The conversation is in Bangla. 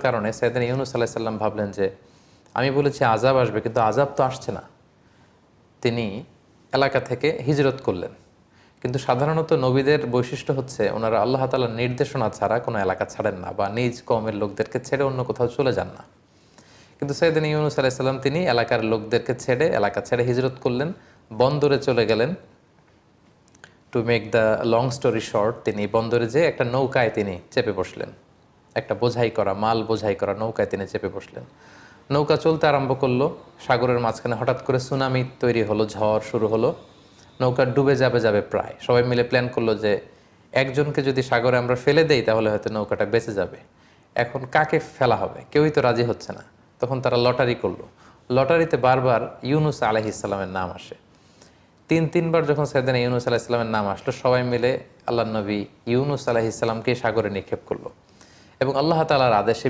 কারণে সাইয়েদনা ইউনূস আলাইহিস সালাম ভাবলেন যে আমি বলেছি আযাব আসবে, কিন্তু আযাব তো আসছে না। তিনি এলাকা থেকে হিজরত করলেন। কিন্তু সাধারণত নবীদের বৈশিষ্ট্য হচ্ছে ওনারা আল্লাহ তাআলার নির্দেশনা ছাড়া কোনো এলাকা ছাড়েন না, বা নিজ কওমের লোকদেরকে ছেড়ে অন্য কোথাও চলে যান না। কিন্তু সাইয়েদনা ইউনূস আলাইহিস সালাম তিনি এলাকার লোকদেরকে ছেড়ে, এলাকা ছেড়ে হিজরত করলেন, বন্দরে চলে গেলেন। To make the long story short, তিনি বন্দরে যেয়ে একটা নৌকায় তিনি চেপে বসলেন। একটা বোঝাই করা, মাল বোঝাই করা নৌকায় তিনি চেপে বসলেন। নৌকা চলতে আরম্ভ করলো। সাগরের মাঝখানে হঠাৎ করে সুনামি তৈরি হলো, ঝড় শুরু হলো। নৌকা ডুবে যাবে যাবে প্রায়। সবাই মিলে প্ল্যান করলো যে একজনকে যদি সাগরে আমরা ফেলে দেই তাহলে হয়তো নৌকাটা বেঁচে যাবে। এখন কাকে ফেলা হবে, কেউই তো রাজি হচ্ছে না। তখন তারা লটারি করলো। লটারিতে বারবার ইউনূস আলাইহিস সালামের নাম আসে। তিনবার যখন সাইয়েদনা ইউনূস আলাইহিস সালামের নাম আসলো, সবাই মিলে আল্লাহর নবী ইউনূস আলাইহিস সালামকে সাগরে নিক্ষেপ করলো এবং আল্লাহ তাআলার আদেশে